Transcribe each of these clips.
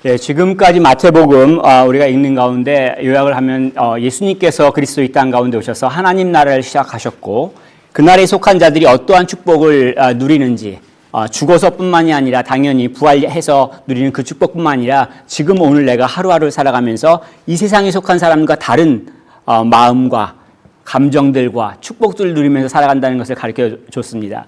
네, 지금까지 마태복음 우리가 읽는 가운데 요약을 하면 예수님께서 그리스도 이 땅 가운데 오셔서 하나님 나라를 시작하셨고 그날에 속한 자들이 어떠한 축복을 누리는지 죽어서뿐만이 아니라 당연히 부활해서 누리는 그 축복뿐만 아니라 지금 오늘 내가 하루하루 살아가면서 이 세상에 속한 사람과 다른 마음과 감정들과 축복들을 누리면서 살아간다는 것을 가르쳐 줬습니다.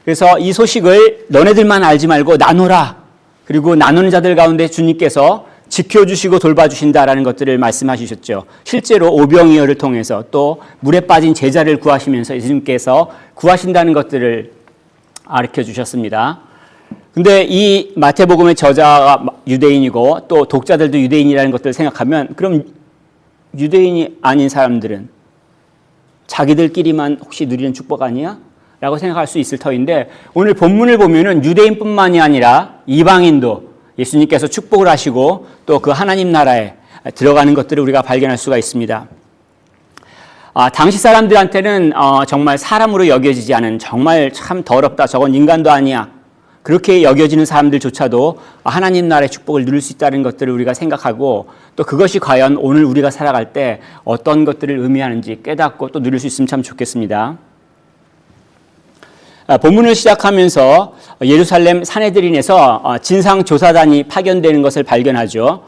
그래서 이 소식을 너네들만 알지 말고 나누라. 그리고 나누는 자들 가운데 주님께서 지켜주시고 돌봐주신다라는 것들을 말씀하셨죠. 실제로 오병이어를 통해서 또 물에 빠진 제자를 구하시면서 예수님께서 구하신다는 것들을 가르쳐 주셨습니다. 근데 이 마태복음의 저자가 유대인이고 또 독자들도 유대인이라는 것들을 생각하면 그럼 유대인이 아닌 사람들은 자기들끼리만 혹시 누리는 축복 아니야? 라고 생각할 수 있을 터인데 오늘 본문을 보면은 유대인뿐만이 아니라 이방인도 예수님께서 축복을 하시고 또 그 하나님 나라에 들어가는 것들을 우리가 발견할 수가 있습니다. 당시 사람들한테는 정말 사람으로 여겨지지 않은 정말 참 더럽다. 저건 인간도 아니야. 그렇게 여겨지는 사람들조차도 하나님 나라의 축복을 누릴 수 있다는 것들을 우리가 생각하고 또 그것이 과연 오늘 우리가 살아갈 때 어떤 것들을 의미하는지 깨닫고 또 누릴 수 있으면 참 좋겠습니다. 본문을 시작하면서 예루살렘 산헤드린에서 진상조사단이 파견되는 것을 발견하죠.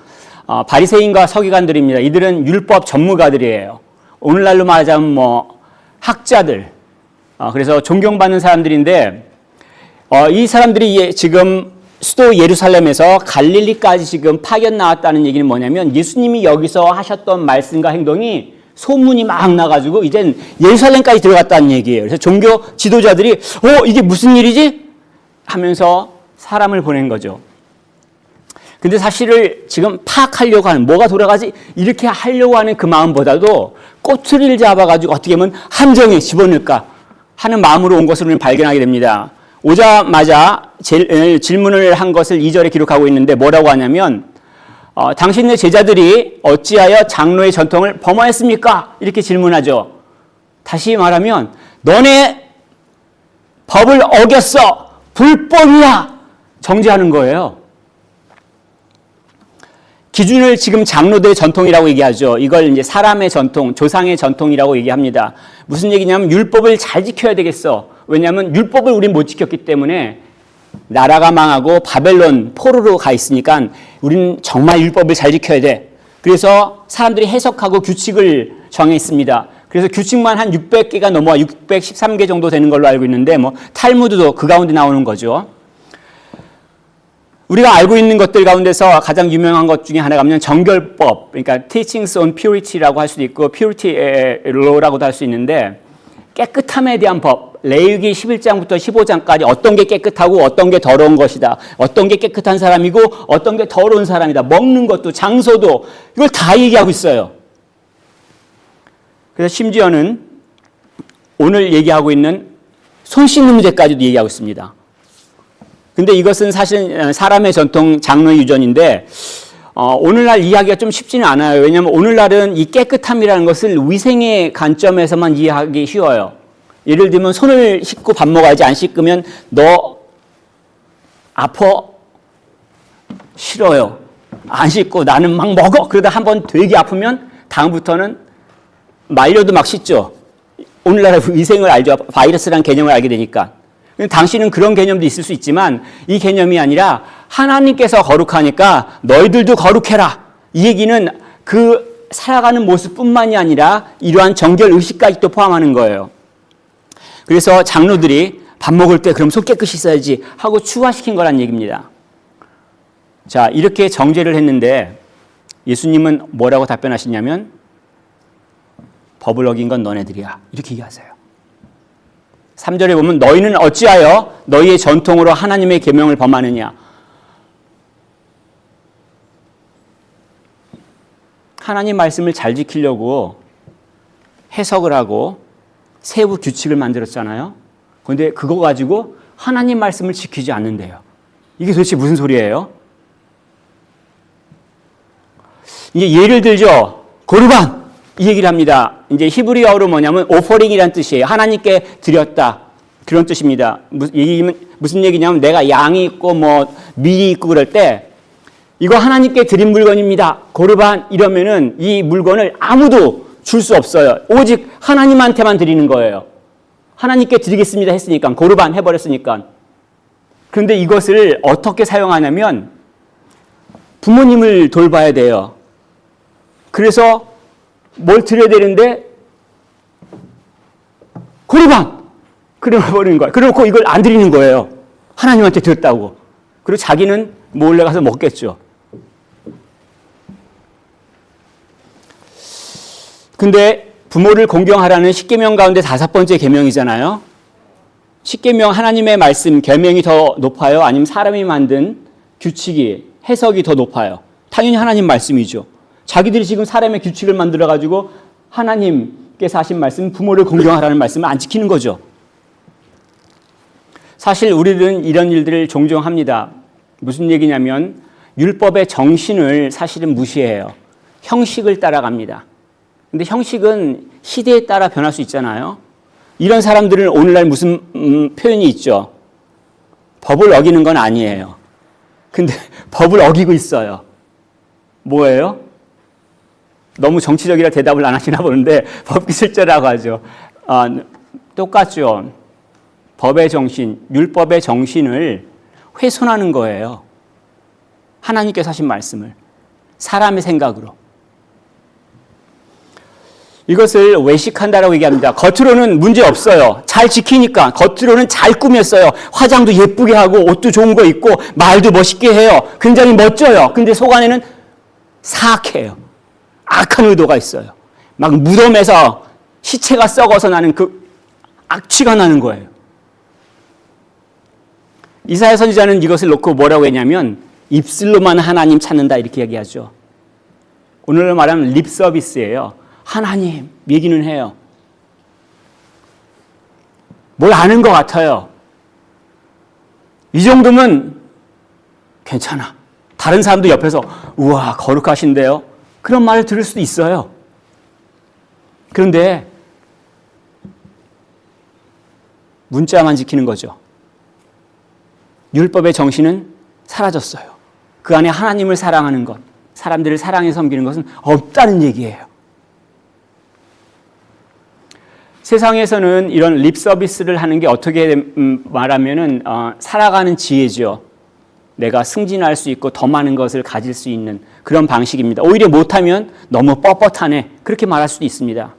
바리새인과 서기관들입니다. 이들은 율법 전무가들이에요. 오늘날로 말하자면 학자들, 그래서 존경받는 사람들인데 이 사람들이 지금 수도 예루살렘에서 갈릴리까지 지금 파견 나왔다는 얘기는 뭐냐면 예수님이 여기서 하셨던 말씀과 행동이 소문이 막 나가지고 이젠 예루살렘까지 들어갔다는 얘기예요. 그래서 종교 지도자들이 이게 무슨 일이지? 하면서 사람을 보낸 거죠. 근데 사실을 지금 파악하려고 하는 뭐가 돌아가지? 이렇게 하려고 하는 그 마음보다도 꼬투리를 잡아가지고 어떻게 하면 함정에 집어넣을까 하는 마음으로 온 것을 우리는 발견하게 됩니다. 오자마자 질문을 한 것을 2절에 기록하고 있는데 뭐라고 하냐면 당신의 제자들이 어찌하여 장로의 전통을 범하였습니까? 이렇게 질문하죠. 다시 말하면 너네 법을 어겼어. 불법이야. 정죄하는 거예요. 기준을 지금 장로들의 전통이라고 얘기하죠. 이걸 이제 사람의 전통, 조상의 전통이라고 얘기합니다. 무슨 얘기냐면 율법을 잘 지켜야 되겠어. 왜냐하면 율법을 우린 못 지켰기 때문에 나라가 망하고 바벨론 포로로 가 있으니까 우리는 정말 율법을 잘 지켜야 돼. 그래서 사람들이 해석하고 규칙을 정했습니다. 그래서 규칙만 한 600개가 넘어와 613개 정도 되는 걸로 알고 있는데 탈무드도 그 가운데 나오는 거죠. 우리가 알고 있는 것들 가운데서 가장 유명한 것 중에 하나가 뭐냐면 정결법, 그러니까 Teachings on Purity라고 할 수도 있고 Purity Law라고도 할 수 있는데 깨끗함에 대한 법, 레위기 11장부터 15장까지 어떤 게 깨끗하고 어떤 게 더러운 것이다. 어떤 게 깨끗한 사람이고 어떤 게 더러운 사람이다. 먹는 것도 장소도 이걸 다 얘기하고 있어요. 그래서 심지어는 오늘 얘기하고 있는 손 씻는 문제까지도 얘기하고 있습니다. 근데 이것은 사실 사람의 전통 장로의 유전인데 오늘날 이해하기가 좀 쉽지는 않아요. 왜냐하면 오늘날은 이 깨끗함이라는 것을 위생의 관점에서만 이해하기 쉬워요. 예를 들면 손을 씻고 밥 먹어야지 안 씻으면 너 아파? 싫어요. 안 씻고 나는 막 먹어. 그러다 한번 되게 아프면 다음부터는 말려도 막 씻죠. 오늘날의 위생을 알죠. 바이러스라는 개념을 알게 되니까. 당신은 그런 개념도 있을 수 있지만 이 개념이 아니라 하나님께서 거룩하니까 너희들도 거룩해라. 이 얘기는 그 살아가는 모습뿐만이 아니라 이러한 정결 의식까지 또 포함하는 거예요. 그래서 장로들이 밥 먹을 때 그럼 손 깨끗이 씻어야지 하고 추가시킨 거란 얘기입니다. 자, 이렇게 정죄를 했는데 예수님은 뭐라고 답변하시냐면 법을 어긴 건 너네들이야. 이렇게 얘기하세요. 3절에 보면 너희는 어찌하여 너희의 전통으로 하나님의 계명을 범하느냐. 하나님 말씀을 잘 지키려고 해석을 하고 세부 규칙을 만들었잖아요. 그런데 그거 가지고 하나님 말씀을 지키지 않는데요. 이게 도대체 무슨 소리예요? 이제 예를 들죠. 고르반 이 얘기를 합니다. 이제 히브리어로 뭐냐면 오퍼링이라는 뜻이에요. 하나님께 드렸다. 그런 뜻입니다. 무슨 얘기냐면 내가 양이 있고 밀이 있고 그럴 때 이거 하나님께 드린 물건입니다. 고르반 이러면은 이 물건을 아무도 줄 수 없어요. 오직 하나님한테만 드리는 거예요. 하나님께 드리겠습니다 했으니까, 고르반 해버렸으니까. 그런데 이것을 어떻게 사용하냐면 부모님을 돌봐야 돼요. 그래서 뭘 드려야 되는데 고르반! 그래버리는 거예요. 그리고 이걸 안 드리는 거예요. 하나님한테 드렸다고. 그리고 자기는 몰래 가서 먹겠죠. 근데 부모를 공경하라는 십계명 가운데 5번째 계명이잖아요. 십계명, 하나님의 말씀, 계명이 더 높아요? 아니면 사람이 만든 규칙이, 해석이 더 높아요? 당연히 하나님 말씀이죠. 자기들이 지금 사람의 규칙을 만들어가지고 하나님께서 하신 말씀, 부모를 공경하라는 말씀을 안 지키는 거죠. 사실 우리들은 이런 일들을 종종 합니다. 무슨 얘기냐면 율법의 정신을 사실은 무시해요. 형식을 따라갑니다. 근데 형식은 시대에 따라 변할 수 있잖아요. 이런 사람들은 오늘날 무슨 표현이 있죠. 법을 어기는 건 아니에요. 근데 법을 어기고 있어요. 뭐예요? 너무 정치적이라 대답을 안 하시나 보는데 법기술자라고 하죠. 똑같죠. 법의 정신, 율법의 정신을 훼손하는 거예요. 하나님께서 하신 말씀을 사람의 생각으로. 이것을 외식한다라고 얘기합니다. 겉으로는 문제 없어요. 잘 지키니까. 겉으로는 잘 꾸몄어요. 화장도 예쁘게 하고 옷도 좋은 거 입고 말도 멋있게 해요. 굉장히 멋져요. 근데 속 안에는 사악해요. 악한 의도가 있어요. 막 무덤에서 시체가 썩어서 나는 그 악취가 나는 거예요. 이사야 선지자는 이것을 놓고 뭐라고 했냐면 입술로만 하나님 찾는다 이렇게 얘기하죠. 오늘날 말하면 립 서비스예요. 하나님 얘기는 해요. 뭘 아는 것 같아요. 이 정도면 괜찮아. 다른 사람도 옆에서 우와 거룩하신데요. 그런 말을 들을 수도 있어요. 그런데 문자만 지키는 거죠. 율법의 정신은 사라졌어요. 그 안에 하나님을 사랑하는 것, 사람들을 사랑해 섬기는 것은 없다는 얘기예요. 세상에서는 이런 립 서비스를 하는 게 어떻게 말하면은 살아가는 지혜죠. 내가 승진할 수 있고 더 많은 것을 가질 수 있는 그런 방식입니다. 오히려 못하면 너무 뻣뻣하네 그렇게 말할 수도 있습니다.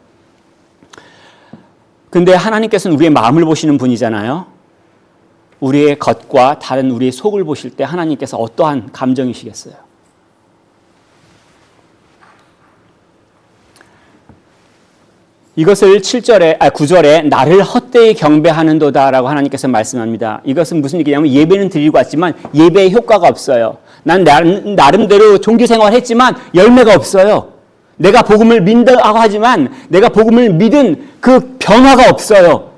근데 하나님께서는 우리의 마음을 보시는 분이잖아요. 우리의 겉과 다른 우리의 속을 보실 때 하나님께서 어떠한 감정이시겠어요? 이것을 9절에 나를 헛되이 경배하는도다라고 하나님께서 말씀합니다. 이것은 무슨 얘기냐면 예배는 드리고 왔지만 예배의 효과가 없어요. 난 나름대로 종교생활을 했지만 열매가 없어요. 내가 복음을 믿는다고 하지만 내가 복음을 믿은 그 변화가 없어요.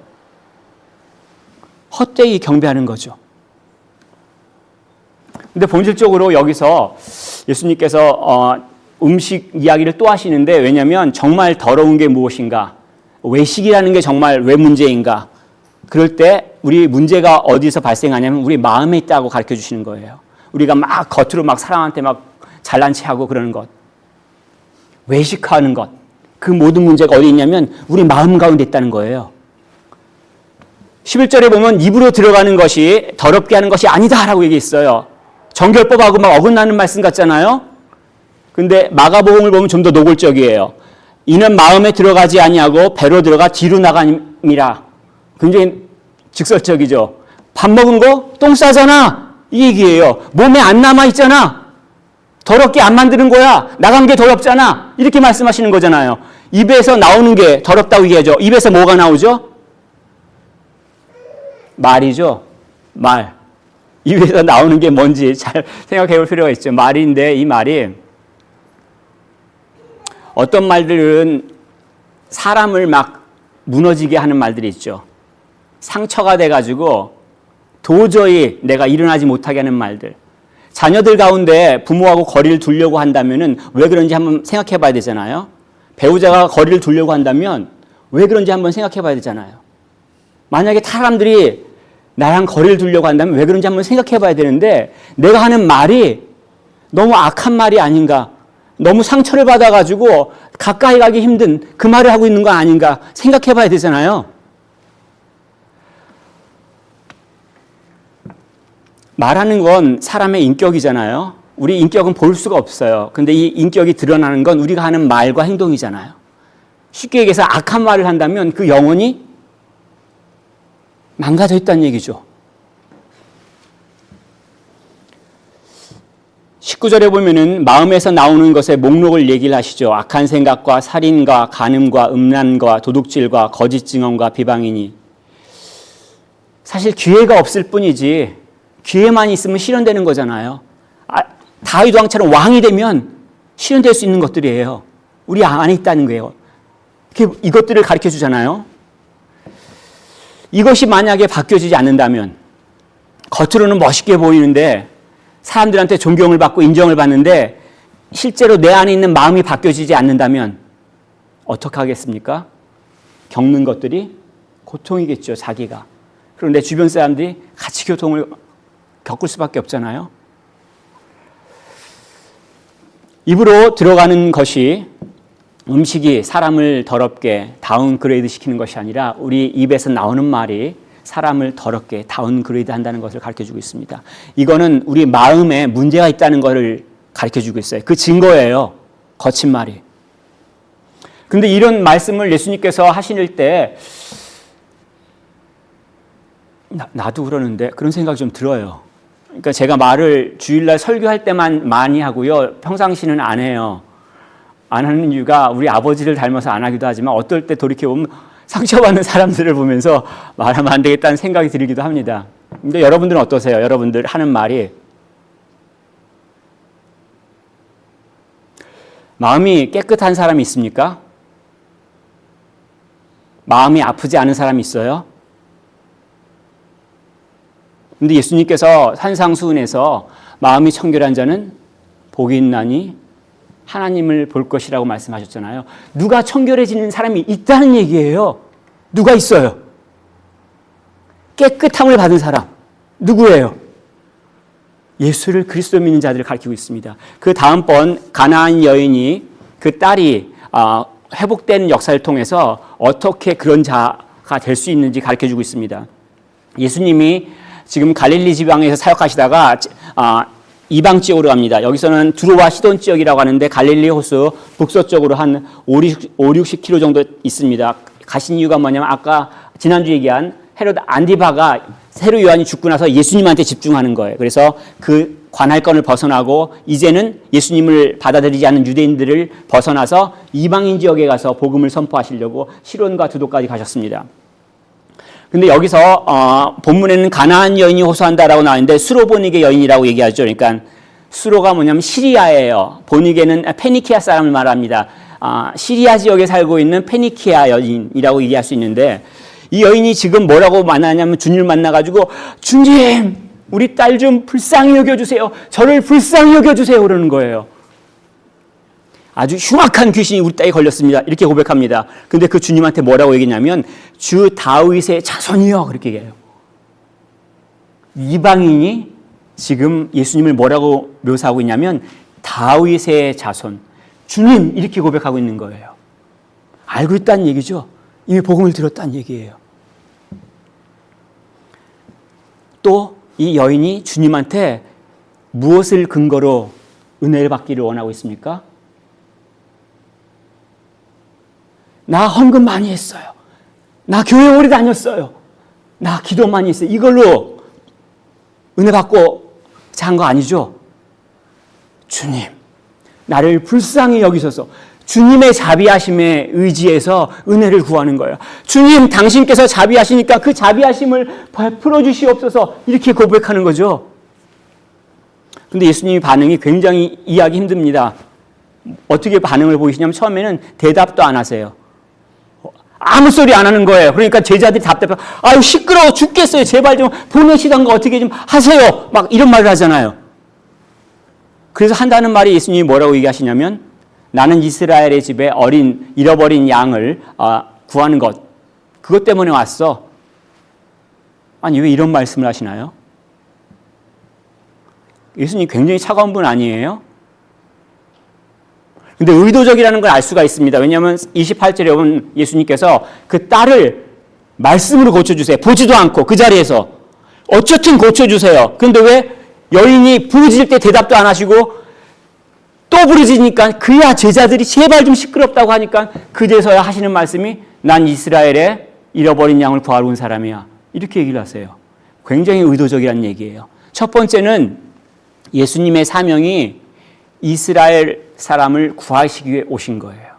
헛되이 경배하는 거죠. 근데 본질적으로 여기서 예수님께서 음식 이야기를 또 하시는데 왜냐하면 정말 더러운 게 무엇인가? 외식이라는 게 정말 왜 문제인가? 그럴 때 우리 문제가 어디서 발생하냐면 우리 마음에 있다고 가르쳐 주시는 거예요. 우리가 막 겉으로 막 사람한테 막 잘난 체하고 그러는 것. 외식하는 것. 그 모든 문제가 어디 있냐면 우리 마음 가운데 있다는 거예요. 11절에 보면 입으로 들어가는 것이 더럽게 하는 것이 아니다라고 얘기했어요. 정결법하고 막 어긋나는 말씀 같잖아요. 근데 마가복음을 보면 좀 더 노골적이에요. 이는 마음에 들어가지 아니하고 배로 들어가 뒤로 나가니라. 굉장히 직설적이죠. 밥 먹은 거 똥 싸잖아. 이 얘기예요. 몸에 안 남아 있잖아. 더럽게 안 만드는 거야. 나간 게 더럽잖아. 이렇게 말씀하시는 거잖아요. 입에서 나오는 게 더럽다고 얘기하죠. 입에서 뭐가 나오죠? 말이죠. 말. 입에서 나오는 게 뭔지 잘 생각해 볼 필요가 있죠. 말인데 이 말이 어떤 말들은 사람을 막 무너지게 하는 말들이 있죠. 상처가 돼가지고 도저히 내가 일어나지 못하게 하는 말들. 자녀들 가운데 부모하고 거리를 두려고 한다면은 왜 그런지 한번 생각해 봐야 되잖아요. 배우자가 거리를 두려고 한다면 왜 그런지 한번 생각해 봐야 되잖아요. 만약에 사람들이 나랑 거리를 두려고 한다면 왜 그런지 한번 생각해 봐야 되는데 내가 하는 말이 너무 악한 말이 아닌가, 너무 상처를 받아가지고 가까이 가기 힘든 그 말을 하고 있는 거 아닌가 생각해 봐야 되잖아요. 말하는 건 사람의 인격이잖아요. 우리 인격은 볼 수가 없어요. 근데 이 인격이 드러나는 건 우리가 하는 말과 행동이잖아요. 쉽게 얘기해서 악한 말을 한다면 그 영혼이 망가져 있다는 얘기죠. 19절에 보면은 마음에서 나오는 것의 목록을 얘기를 하시죠. 악한 생각과 살인과 간음과 음란과 도둑질과 거짓 증언과 비방이니. 사실 기회가 없을 뿐이지 기회만 있으면 실현되는 거잖아요. 다윗 왕처럼 왕이 되면 실현될 수 있는 것들이에요. 우리 안에 있다는 거예요. 이것들을 가르쳐 주잖아요. 이것이 만약에 바뀌어지지 않는다면, 겉으로는 멋있게 보이는데 사람들한테 존경을 받고 인정을 받는데 실제로 내 안에 있는 마음이 바뀌어지지 않는다면 어떻게 하겠습니까? 겪는 것들이 고통이겠죠, 자기가. 그런데 주변 사람들이 같이 고통을 겪을 수밖에 없잖아요. 입으로 들어가는 것이, 음식이 사람을 더럽게 다운그레이드 시키는 것이 아니라 우리 입에서 나오는 말이 사람을 더럽게 다운그레이드 한다는 것을 가르쳐주고 있습니다. 이거는 우리 마음에 문제가 있다는 것을 가르쳐주고 있어요. 그 증거예요. 거친 말이. 그런데 이런 말씀을 예수님께서 하실 때 나도 그러는데 그런 생각이 좀 들어요. 그러니까 제가 말을 주일날 설교할 때만 많이 하고요. 평상시는 안 해요. 안 하는 이유가 우리 아버지를 닮아서 안 하기도 하지만 어떨 때 돌이켜보면 상처받는 사람들을 보면서 말하면 안 되겠다는 생각이 들기도 합니다. 근데 여러분들은 어떠세요? 여러분들 하는 말이 마음이 깨끗한 사람이 있습니까? 마음이 아프지 않은 사람이 있어요? 근데 예수님께서 산상수훈에서 마음이 청결한 자는 복이 있나니 하나님을 볼 것이라고 말씀하셨잖아요. 누가 청결해지는 사람이 있다는 얘기예요. 누가 있어요? 깨끗함을 받은 사람. 누구예요? 예수를 그리스도 믿는 자들을 가리키고 있습니다. 그 다음번 가나안 여인이 그 딸이 회복되는 역사를 통해서 어떻게 그런 자가 될 수 있는지 가르쳐주고 있습니다. 예수님이 지금 갈릴리 지방에서 사역하시다가 이방 지역으로 갑니다. 여기서는 두로와 시돈 지역이라고 하는데 갈릴리 호수 북서쪽으로 한 60km 정도 있습니다. 가신 이유가 뭐냐면 아까 지난주 얘기한 헤롯 안디바가 헤롯 요한이 죽고 나서 예수님한테 집중하는 거예요. 그래서 그 관할권을 벗어나고 이제는 예수님을 받아들이지 않는 유대인들을 벗어나서 이방인 지역에 가서 복음을 선포하시려고 시론과 두도까지 가셨습니다. 근데 여기서 본문에는 가나안 여인이 호소한다라고 나왔는데 수로보니게 여인이라고 얘기하죠. 그러니까 수로가 뭐냐면 시리아예요. 보니게는 페니키아 사람을 말합니다. 시리아 지역에 살고 있는 페니키아 여인이라고 얘기할 수 있는데 이 여인이 지금 뭐라고 만나냐면 주님을 만나가지고 주님 우리 딸 좀 불쌍히 여겨주세요. 저를 불쌍히 여겨주세요. 그러는 거예요. 아주 흉악한 귀신이 우리 딸에 걸렸습니다. 이렇게 고백합니다. 근데 그 주님한테 뭐라고 얘기냐면 주 다윗의 자손이요. 그렇게 얘기해요. 이방인이 지금 예수님을 뭐라고 묘사하고 있냐면 다윗의 자손. 주님 이렇게 고백하고 있는 거예요. 알고 있다는 얘기죠. 이미 복음을 들었다는 얘기예요. 또 이 여인이 주님한테 무엇을 근거로 은혜를 받기를 원하고 있습니까? 나 헌금 많이 했어요. 나 교회 오래 다녔어요. 나 기도 많이 했어요. 이걸로 은혜 받고 한 거 아니죠? 주님, 나를 불쌍히 여기셔서 주님의 자비하심에 의지해서 은혜를 구하는 거예요. 주님, 당신께서 자비하시니까 그 자비하심을 베풀어 주시옵소서 이렇게 고백하는 거죠. 그런데 예수님의 반응이 굉장히 이해하기 힘듭니다. 어떻게 반응을 보이시냐면 처음에는 대답도 안 하세요. 아무 소리 안 하는 거예요. 그러니까 제자들이 답답해. 아유 시끄러워 죽겠어요. 제발 좀 보내시던가 어떻게 좀 하세요. 막 이런 말을 하잖아요. 그래서 한다는 말이 예수님이 뭐라고 얘기하시냐면 나는 이스라엘의 집에 잃어버린 양을 구하는 것. 그것 때문에 왔어. 아니 왜 이런 말씀을 하시나요? 예수님 굉장히 차가운 분 아니에요? 근데 의도적이라는 걸 알 수가 있습니다. 왜냐하면 28절에 보면 예수님께서 그 딸을 말씀으로 고쳐주세요. 보지도 않고 그 자리에서 어쨌든 고쳐주세요. 그런데 왜 여인이 부르짖을 때 대답도 안 하시고 또 부르짖으니까 그야 제자들이 제발 좀 시끄럽다고 하니까 그제서야 하시는 말씀이 난 이스라엘에 잃어버린 양을 구하러 온 사람이야. 이렇게 얘기를 하세요. 굉장히 의도적이라는 얘기예요. 첫 번째는 예수님의 사명이 이스라엘 사람을 구하시기 위해 오신 거예요.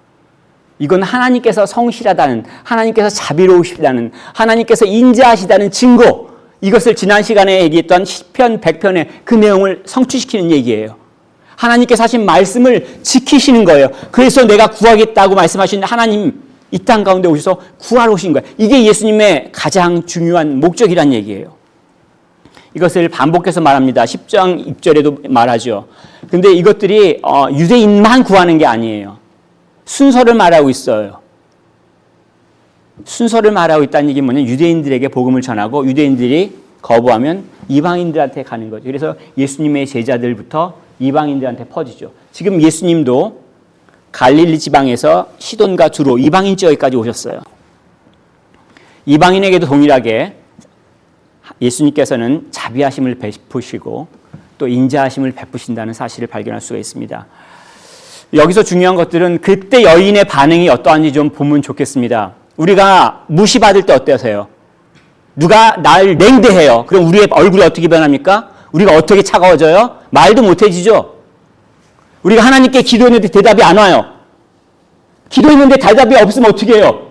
이건 하나님께서 성실하다는, 하나님께서 자비로우시다는, 하나님께서 인자하시다는 증거, 이것을 지난 시간에 얘기했던 시편 100편의 그 내용을 성취시키는 얘기예요. 하나님께서 하신 말씀을 지키시는 거예요. 그래서 내가 구하겠다고 말씀하신 하나님 이 땅 가운데 오셔서 구하러 오신 거예요. 이게 예수님의 가장 중요한 목적이란 얘기예요. 이것을 반복해서 말합니다. 10장 6절에도 말하죠. 근데 이것들이 유대인만 구하는 게 아니에요. 순서를 말하고 있어요. 순서를 말하고 있다는 얘기는 뭐냐면 유대인들에게 복음을 전하고 유대인들이 거부하면 이방인들한테 가는 거죠. 그래서 예수님의 제자들부터 이방인들한테 퍼지죠. 지금 예수님도 갈릴리 지방에서 시돈과 두로 이방인 지역까지 오셨어요. 이방인에게도 동일하게 예수님께서는 자비하심을 베푸시고 또 인자하심을 베푸신다는 사실을 발견할 수가 있습니다. 여기서 중요한 것들은 그때 여인의 반응이 어떠한지 좀 보면 좋겠습니다. 우리가 무시받을 때 어떠세요? 누가 날 냉대해요. 그럼 우리의 얼굴이 어떻게 변합니까? 우리가 어떻게 차가워져요? 말도 못해지죠. 우리가 하나님께 기도했는데 대답이 안 와요. 기도했는데 대답이 없으면 어떻게 해요?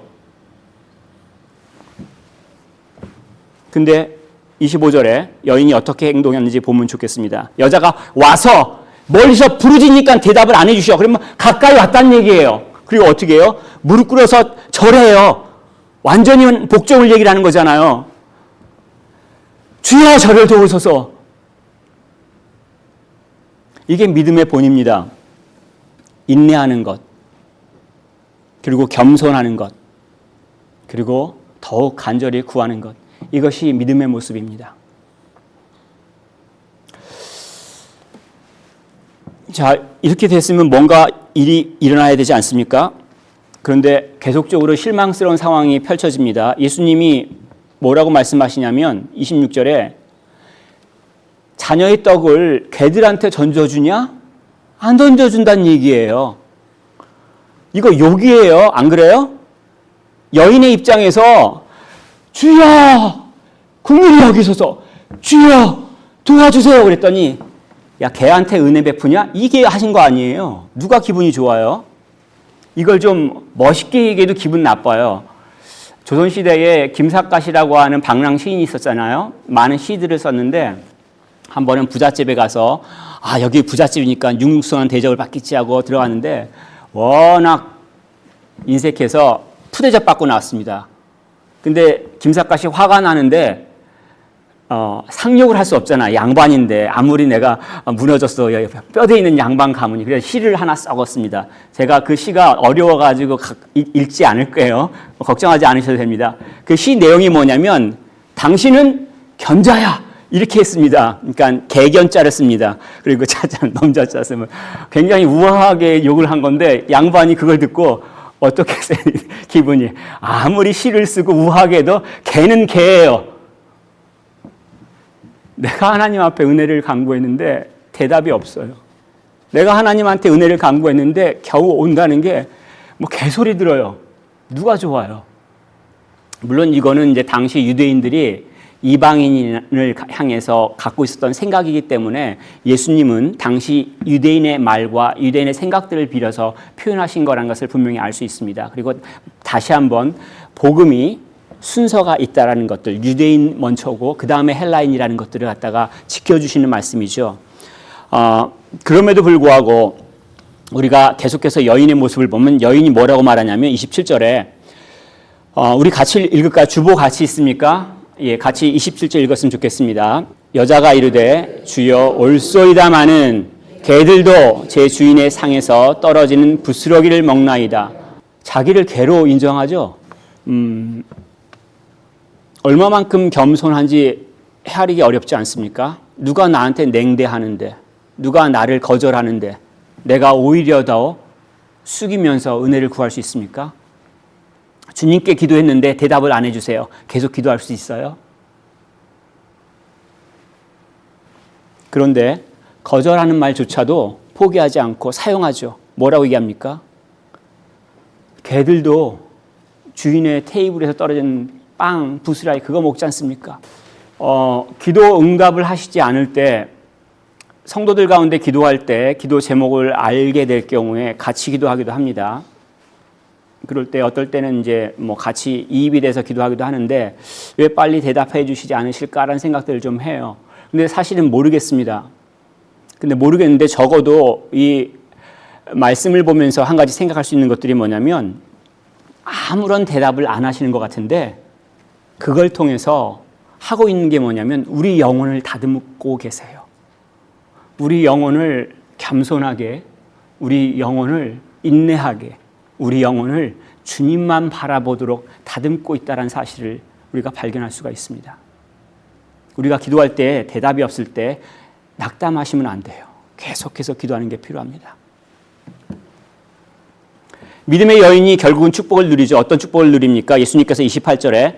근데 25절에 여인이 어떻게 행동했는지 보면 좋겠습니다. 여자가 와서 멀리서 부르짖으니까 대답을 안 해주셔. 그러면 가까이 왔다는 얘기예요. 그리고 어떻게 해요? 무릎 꿇어서 절해요. 완전히 복종을 얘기를 하는 거잖아요. 주여 저를 도우소서. 이게 믿음의 본입니다. 인내하는 것, 그리고 겸손하는 것, 그리고 더욱 간절히 구하는 것. 이것이 믿음의 모습입니다. 자, 이렇게 됐으면 뭔가 일이 일어나야 되지 않습니까? 그런데 계속적으로 실망스러운 상황이 펼쳐집니다. 예수님이 뭐라고 말씀하시냐면 26절에 자녀의 떡을 개들한테 던져주냐? 안 던져준다는 얘기예요. 이거 욕이에요. 안 그래요? 여인의 입장에서 주여 국민이 여기소서 주여 도와주세요 그랬더니 야 개한테 은혜 베푸냐? 이게 하신 거 아니에요. 누가 기분이 좋아요? 이걸 좀 멋있게 얘기해도 기분 나빠요. 조선시대에 김삿갓이라고 하는 방랑 시인이 있었잖아요. 많은 시들을 썼는데 한 번은 부잣집에 가서 여기 부잣집이니까 융숭한 대접을 받겠지 하고 들어갔는데 워낙 인색해서 푸대접 받고 나왔습니다. 근데 김삿갓이 화가 나는데 상욕을 할 수 없잖아. 양반인데 아무리 내가 무너졌어 뼈대 있는 양반 가문이. 그래서 시를 하나 써었습니다. 제가 그 시가 어려워가지고 읽지 않을 거예요. 걱정하지 않으셔도 됩니다. 그 시 내용이 뭐냐면 당신은 견자야 이렇게 했습니다. 그러니까 개견자를 씁니다. 그리고 자자는 넘자자 쓰면 굉장히 우아하게 욕을 한 건데 양반이 그걸 듣고 어떻게 기분이 아무리 시를 쓰고 우아하게 해도 개는 개예요. 내가 하나님 앞에 은혜를 간구했는데 대답이 없어요. 내가 하나님한테 은혜를 간구했는데 겨우 온다는 게 뭐 개소리 들어요. 누가 좋아요? 물론 이거는 이제 당시 유대인들이 이방인을 향해서 갖고 있었던 생각이기 때문에 예수님은 당시 유대인의 말과 유대인의 생각들을 빌어서 표현하신 거라는 것을 분명히 알 수 있습니다. 그리고 다시 한번 복음이 순서가 있다라는 것들, 유대인 먼저고 그 다음에 헬라인이라는 것들을 갖다가 지켜주시는 말씀이죠. 그럼에도 불구하고 우리가 계속해서 여인의 모습을 보면 여인이 뭐라고 말하냐면 27절에 우리 같이 읽을까요? 주보 같이 있습니까? 예, 같이 27절 읽었으면 좋겠습니다. 여자가 이르되 주여 올소이다마는 개들도 제 주인의 상에서 떨어지는 부스러기를 먹나이다. 자기를 개로 인정하죠. 얼마만큼 겸손한지 헤아리기 어렵지 않습니까? 누가 나한테 냉대하는데, 누가 나를 거절하는데 내가 오히려 더 숙이면서 은혜를 구할 수 있습니까? 주님께 기도했는데 대답을 안 해주세요. 계속 기도할 수 있어요? 그런데 거절하는 말조차도 포기하지 않고 사용하죠. 뭐라고 얘기합니까? 개들도 주인의 테이블에서 떨어진 빵, 부스라이 그거 먹지 않습니까? 기도 응답을 하시지 않을 때 성도들 가운데 기도할 때 기도 제목을 알게 될 경우에 같이 기도하기도 합니다. 그럴 때 어떨 때는 이제 뭐 같이 이입이 돼서 기도하기도 하는데 왜 빨리 대답해 주시지 않으실까라는 생각들을 좀 해요. 근데 사실은 모르겠습니다. 근데 모르겠는데 적어도 이 말씀을 보면서 한 가지 생각할 수 있는 것들이 뭐냐면 아무런 대답을 안 하시는 것 같은데 그걸 통해서 하고 있는 게 뭐냐면 우리 영혼을 다듬고 계세요. 우리 영혼을 겸손하게, 우리 영혼을 인내하게, 우리 영혼을 주님만 바라보도록 다듬고 있다는 사실을 우리가 발견할 수가 있습니다. 우리가 기도할 때 대답이 없을 때 낙담하시면 안 돼요. 계속해서 기도하는 게 필요합니다. 믿음의 여인이 결국은 축복을 누리죠. 어떤 축복을 누립니까? 예수님께서 28절에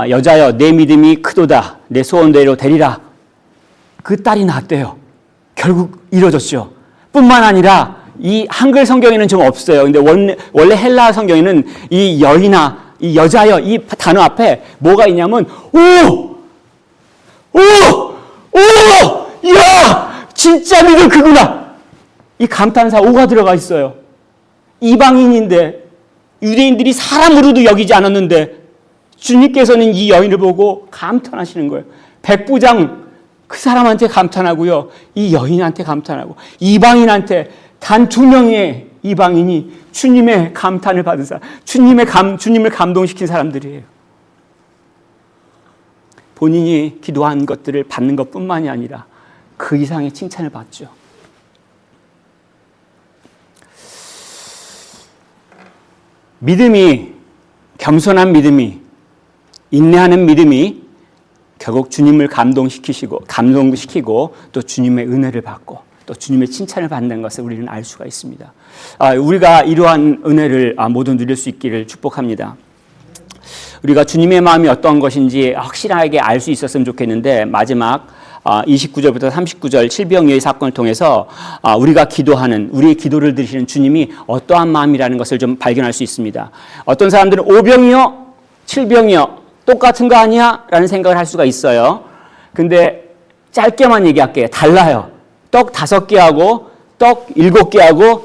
여자여 내 믿음이 크도다. 내 소원대로 되리라. 그 딸이 낳았대요. 결국 이루어졌죠. 뿐만 아니라 이 한글 성경에는 좀 없어요. 근데 원래 헬라어 성경에는 이 여인아, 이 여자여 이 단어 앞에 뭐가 있냐면 야 진짜 믿음 크구나. 이 감탄사 오가 들어가 있어요. 이방인인데 유대인들이 사람으로도 여기지 않았는데 주님께서는 이 여인을 보고 감탄하시는 거예요. 백부장 그 사람한테 감탄하고요. 이 여인한테 감탄하고 이방인한테 단 2명의 이방인이 주님의 감탄을 받은 사람, 주님을 감동시킨 사람들이에요. 본인이 기도한 것들을 받는 것뿐만이 아니라 그 이상의 칭찬을 받죠. 믿음이, 겸손한 믿음이, 인내하는 믿음이 결국 주님을 감동시키고 또 주님의 은혜를 받고 또 주님의 칭찬을 받는 것을 우리는 알 수가 있습니다. 우리가 이러한 은혜를 모두 누릴 수 있기를 축복합니다. 우리가 주님의 마음이 어떤 것인지 확실하게 알 수 있었으면 좋겠는데 마지막 29절부터 39절 칠병여의 사건을 통해서 우리가 기도하는 우리의 기도를 들으시는 주님이 어떠한 마음이라는 것을 좀 발견할 수 있습니다. 어떤 사람들은 5병이요? 7병이요? 똑같은 거 아니야? 라는 생각을 할 수가 있어요. 근데 짧게만 얘기할게요. 달라요. 떡 5개하고 떡 7개하고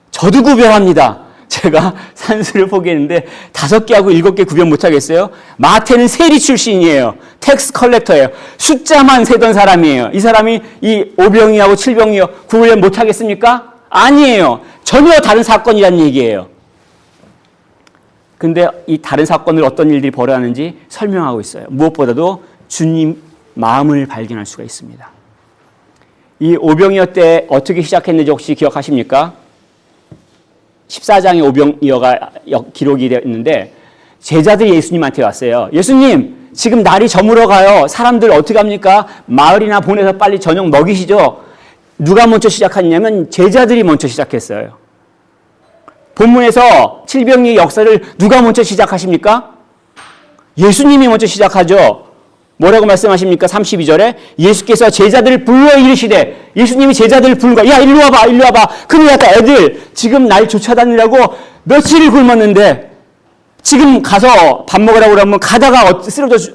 저도 구별합니다. 제가 산수를 포기했는데 5개하고 7개 구별 못하겠어요? 마태는 세리 출신이에요. 텍스 컬렉터예요. 숫자만 세던 사람이에요. 이 사람이 이 5병이하고 7병이요 구별 못하겠습니까? 아니에요. 전혀 다른 사건이라는 얘기예요. 근데 이 다른 사건을 어떤 일들이 벌어졌는지 설명하고 있어요. 무엇보다도 주님 마음을 발견할 수가 있습니다. 이 오병이어 때 어떻게 시작했는지 혹시 기억하십니까? 14장에 오병이어가 기록이 되어 있는데 제자들이 예수님한테 왔어요. 예수님, 지금 날이 저물어 가요. 사람들 어떻게 합니까? 마을이나 보내서 빨리 저녁 먹이시죠. 누가 먼저 시작했냐면 제자들이 먼저 시작했어요. 본문에서 칠병의 역사를 누가 먼저 시작하십니까? 예수님이 먼저 시작하죠. 뭐라고 말씀하십니까? 32절에 예수께서 제자들을 불러 이르시되 예수님이 제자들을 부르고 야 일로 와봐 일로 와봐. 큰일 났다 애들 지금 날 쫓아다니라고 며칠을 굶었는데 지금 가서 밥 먹으라고 그러면 가다가 쓰러져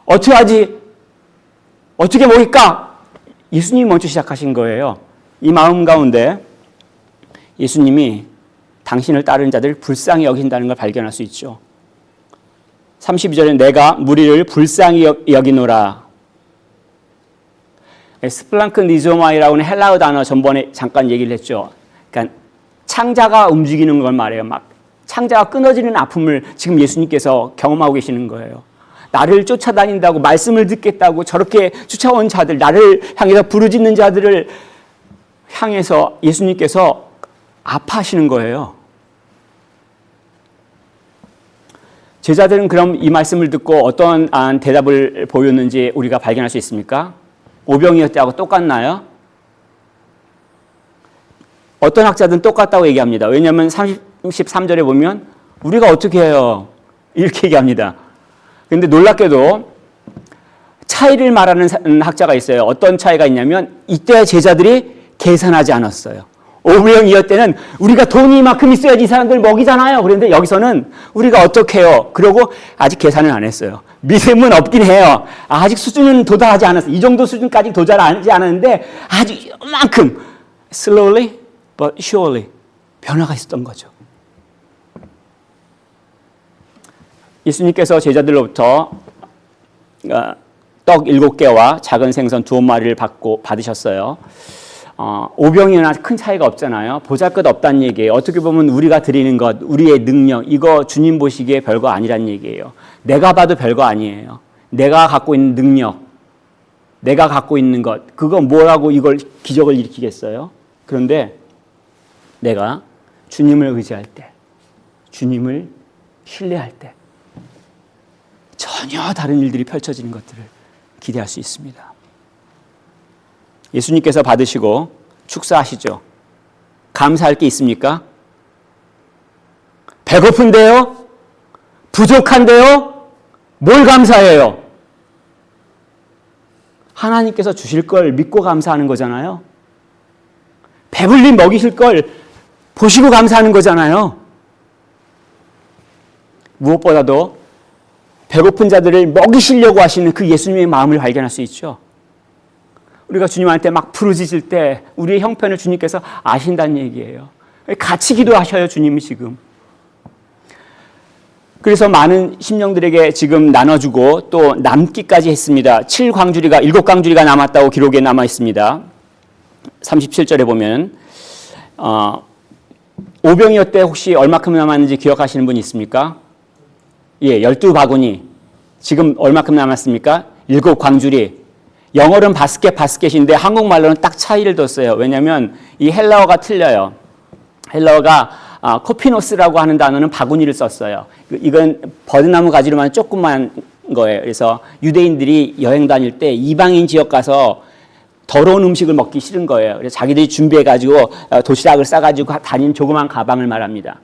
어떻게 하지? 어떻게 먹일까? 예수님이 먼저 시작하신 거예요. 이 마음 가운데 예수님이 당신을 따르는 자들을 불쌍히 여긴다는 걸 발견할 수 있죠. 32절에 내가 무리를 불쌍히 여기노라. 스플랑크 니조마이라고 하는 헬라어 단어 전번에 잠깐 얘기를 했죠. 그러니까 창자가 움직이는 걸 말해요. 막 창자가 끊어지는 아픔을 지금 예수님께서 경험하고 계시는 거예요. 나를 쫓아다닌다고 말씀을 듣겠다고 저렇게 쫓아온 자들, 나를 향해서 부르짖는 자들을 향해서 예수님께서 아파하시는 거예요. 제자들은 그럼 이 말씀을 듣고 어떠한 대답을 보였는지 우리가 발견할 수 있습니까? 오병이어 때하고 똑같나요? 어떤 학자들은 똑같다고 얘기합니다. 왜냐하면 33절에 보면 우리가 어떻게 해요? 이렇게 얘기합니다. 그런데 놀랍게도 차이를 말하는 학자가 있어요. 어떤 차이가 있냐면 이때 제자들이 계산하지 않았어요. 오병이어 때는 우리가 돈이 이만큼 있어야지 이 사람들 먹이잖아요. 그런데 여기서는 우리가 어떻게 해요? 그러고 아직 계산을 안 했어요. 믿음은 없긴 해요. 아직 수준은 도달하지 않았어요. 이 정도 수준까지 도달하지 않았는데 아직 이만큼 slowly but surely 변화가 있었던 거죠. 예수님께서 제자들로부터 떡 7개와 작은 생선 2마리를 받으셨어요. 오병이어나 큰 차이가 없잖아요. 보잘것없다는 얘기예요. 어떻게 보면 우리가 드리는 것, 우리의 능력, 이거 주님 보시기에 별거 아니란 얘기예요. 내가 봐도 별거 아니에요. 내가 갖고 있는 능력, 내가 갖고 있는 것, 그거 뭐라고 이걸 기적을 일으키겠어요? 그런데 내가 주님을 의지할 때, 주님을 신뢰할 때 전혀 다른 일들이 펼쳐지는 것들을 기대할 수 있습니다. 예수님께서 받으시고 축사하시죠. 감사할 게 있습니까? 배고픈데요? 부족한데요? 뭘 감사해요? 하나님께서 주실 걸 믿고 감사하는 거잖아요. 배불리 먹이실 걸 보시고 감사하는 거잖아요. 무엇보다도 배고픈 자들을 먹이시려고 하시는 그 예수님의 마음을 발견할 수 있죠. 우리가 주님한테 막 부르짖을 때 우리의 형편을 주님께서 아신다는 얘기예요. 같이 기도하셔요, 주님이 지금. 그래서 많은 심령들에게 지금 나눠주고 또 남기까지 했습니다. 7광주리가 남았다고 기록에 남아 있습니다. 37절에 보면 오병이어 때 혹시 얼마큼 남았는지 기억하시는 분 있습니까? 예, 12바구니. 지금 얼마큼 남았습니까? 7광주리. 영어로는 바스켓인데 한국말로는 딱 차이를 뒀어요. 왜냐하면 이 헬라어가 틀려요. 헬라어가 코피노스라고 하는 단어는 바구니를 썼어요. 이건 버드나무 가지로만 조그만 거예요. 그래서 유대인들이 여행 다닐 때 이방인 지역 가서 더러운 음식을 먹기 싫은 거예요. 그래서 자기들이 준비해가지고 도시락을 싸가지고 다니는 조그만 가방을 말합니다.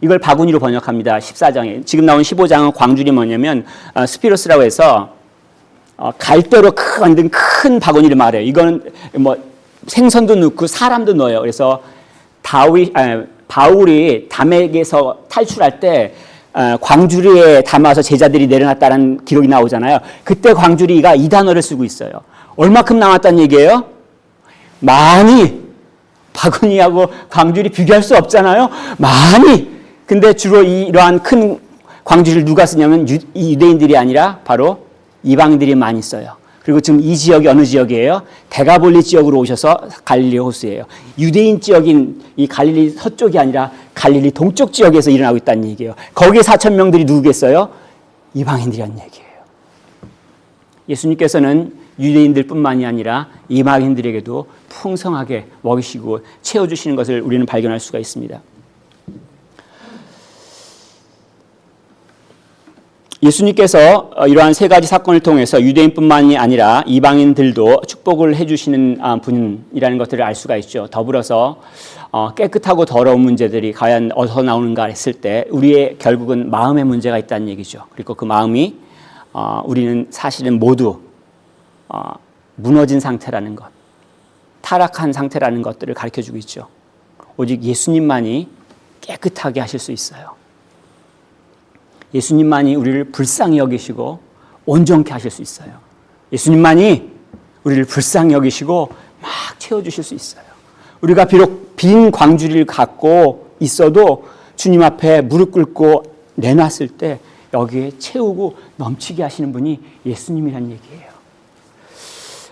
이걸 바구니로 번역합니다. 14장에. 지금 나온 15장은 광줄이 뭐냐면 스피로스라고 해서 갈대로 만든 큰 바구니를 말해요. 이거는 뭐 생선도 넣고 사람도 넣어요. 그래서 바울이 담에게서 탈출할 때 광주리에 담아서 제자들이 내려놨다는 기록이 나오잖아요. 그때 광주리가 이 단어를 쓰고 있어요. 얼마큼 남았다는 얘기예요? 많이. 바구니하고 광주리 비교할 수 없잖아요. 많이. 근데 주로 이러한 큰 광주리를 누가 쓰냐면 유대인들이 아니라 바로 이방인들이 많이 써요. 그리고 지금 이 지역이 어느 지역이에요? 데가볼리 지역으로 오셔서 갈릴리 호수예요. 유대인 지역인 이 갈릴리 서쪽이 아니라 갈릴리 동쪽 지역에서 일어나고 있다는 얘기예요. 거기에 4,000명들이 누구겠어요? 이방인들이라는 얘기예요. 예수님께서는 유대인들뿐만이 아니라 이방인들에게도 풍성하게 먹이시고 채워주시는 것을 우리는 발견할 수가 있습니다. 예수님께서 이러한 세 가지 사건을 통해서 유대인뿐만이 아니라 이방인들도 축복을 해주시는 분이라는 것들을 알 수가 있죠. 더불어서 깨끗하고 더러운 문제들이 과연 어디서 나오는가 했을 때 우리의 결국은 마음의 문제가 있다는 얘기죠. 그리고 그 마음이 우리는 사실은 모두 무너진 상태라는 것, 타락한 상태라는 것들을 가르쳐주고 있죠. 오직 예수님만이 깨끗하게 하실 수 있어요. 예수님만이 우리를 불쌍히 여기시고 온전케 하실 수 있어요. 예수님만이 우리를 불쌍히 여기시고 막 채워주실 수 있어요. 우리가 비록 빈 광주리를 갖고 있어도 주님 앞에 무릎 꿇고 내놨을 때 여기에 채우고 넘치게 하시는 분이 예수님이라는 얘기예요.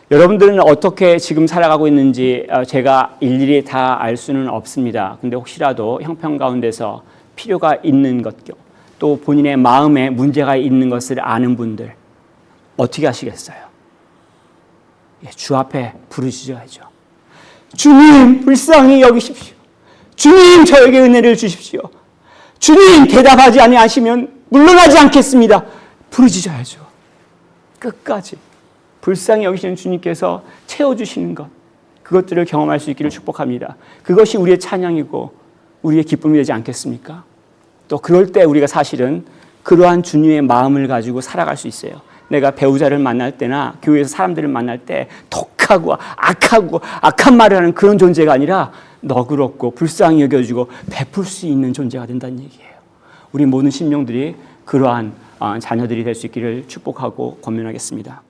여러분들은 어떻게 지금 살아가고 있는지 제가 일일이 다 알 수는 없습니다. 근데 혹시라도 형편 가운데서 필요가 있는 것, 또 본인의 마음에 문제가 있는 것을 아는 분들 어떻게 하시겠어요? 주 앞에 부르짖어야죠. 주님 불쌍히 여기십시오. 주님 저에게 은혜를 주십시오. 주님 대답하지 아니하시면 물러나지 않겠습니다. 부르짖어야죠. 끝까지. 불쌍히 여기시는 주님께서 채워주시는 것, 그것들을 경험할 수 있기를 축복합니다. 그것이 우리의 찬양이고 우리의 기쁨이 되지 않겠습니까? 또 그럴 때 우리가 사실은 그러한 주님의 마음을 가지고 살아갈 수 있어요. 내가 배우자를 만날 때나 교회에서 사람들을 만날 때 독하고 악한 말을 하는 그런 존재가 아니라 너그럽고 불쌍히 여겨주고 베풀 수 있는 존재가 된다는 얘기예요. 우리 모든 심령들이 그러한 자녀들이 될 수 있기를 축복하고 권면하겠습니다.